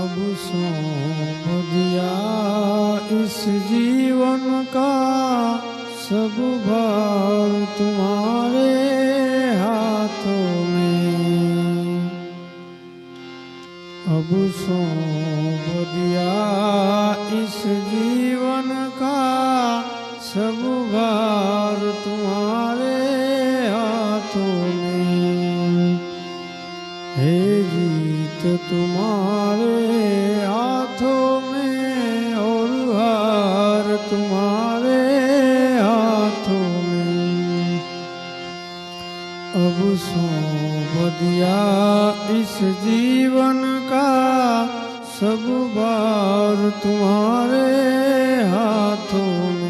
अब सौंप दिया इस जीवन का सब भार तुम्हारे हाथों में। अब सौंप दिया इस जीवन का सब भार तुम्हारे हाथों में। हे जीत तुम्हारे हाथों में और हार तुम्हारे हाथों में। अब सौंप दिया इस जीवन का सब भार तुम्हारे हाथों में।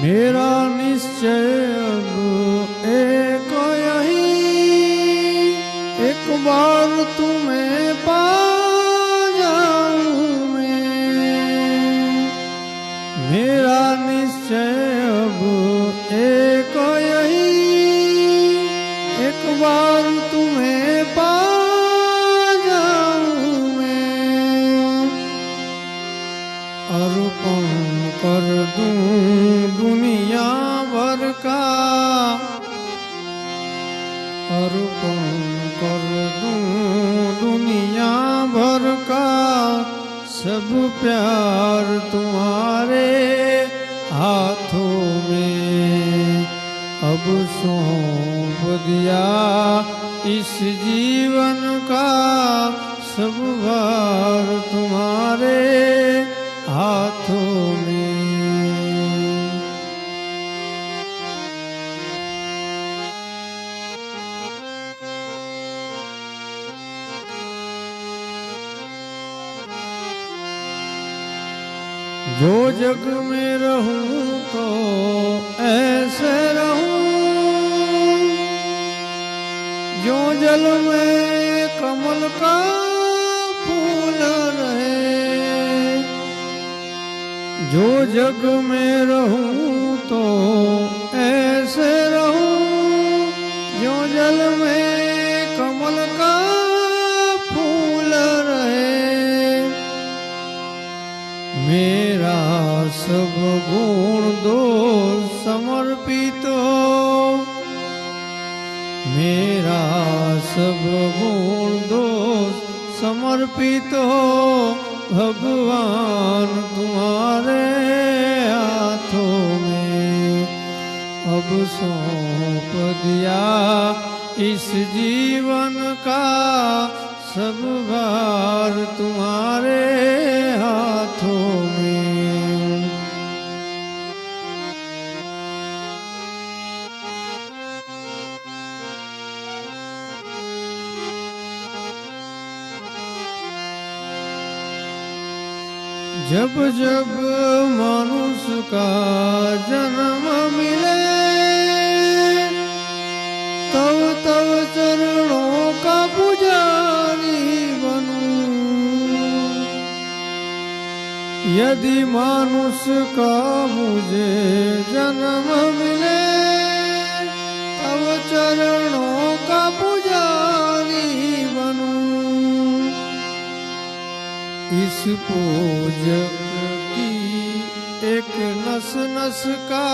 मेरा निश्चय अब एक यही, एक बार तुम्हें पा जाऊं मैं। मेरा निश्चय अब एक यही, एक बार तुम्हें पा जाऊं मैं। अर्पण कर दूं दुनिया भर का, अर्पण कर दूं दुनिया भर का सब प्यार तुम्हारे हाथों में। अब सौंप दिया इस जीवन का सब भार तुम्हारे हाथों में। जो जग में रहूं तो ऐसे रहूं, जो जल में कमल का फूल रहे। जो जग में रहूं तो ऐसे रहूं, जो जल में कमल का फूल रहे। मेरा सब गुण दोष समर्पित हो, मेरा सब गुण दोष समर्पित हो भगवान तुम्हारे हाथों में। अब सौंप दिया इस जीवन का सब भार तुम्हारे हाथों में। जब जब मनुष्य का जन्म मिले, तब तब चरणों का पुजारी बनूं। यदि मनुष्य का मुझे जन्म मिले, तब चरणों का पुजारी बनूं। इस पूजक की एक नस नस का,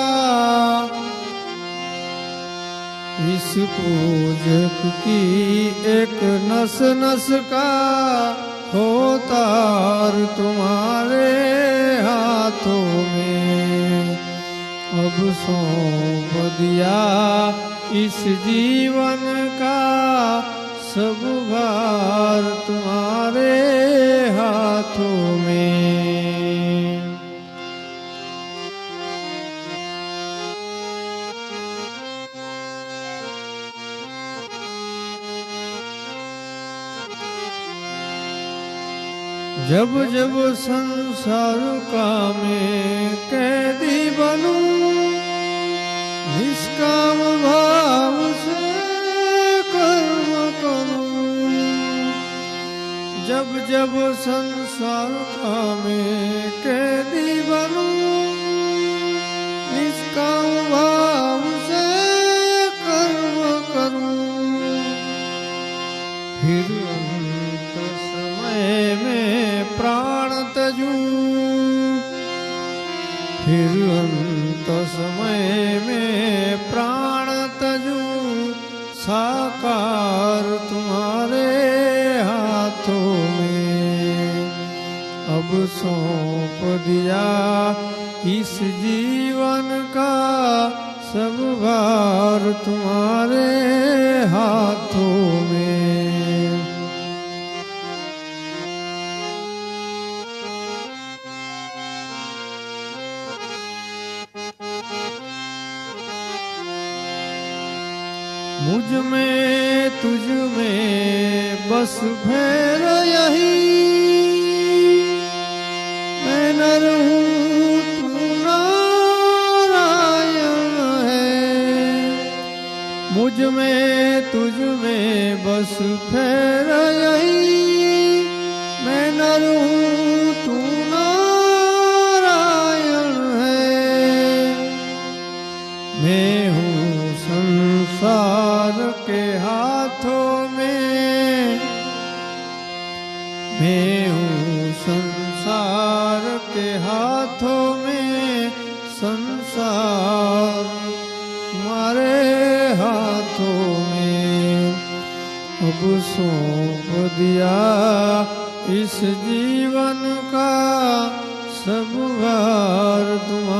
इस पूजक की एक नस नस का हो तार तुम्हारे हाथों में। अब सौंप दिया इस जीवन का सब भार तुम्हारे हाथों में। जब जब संसार का मैं कैदी बनूं, निष्काम भाव से कर्म करूं। जब जब संसार का मैं फिर अंत समय में प्राण तजूं साकार तुम्हारे हाथों में। अब सौंप दिया इस जीवन का सब भार तुम्हारे हाथों में। मुझ में तुझ में बस भैर यही, मैं नर हूँ तू नारायण है। मुझ में तुझ में बस भैर यही, मैं नर हूँ तू नारायण है। मैं हूँ संसार के हाथों में, मैं हूँ संसार के हाथों में, संसार तुम्हारे हाथों में। अब सौंप दिया इस जीवन का सब भार तुम्हारे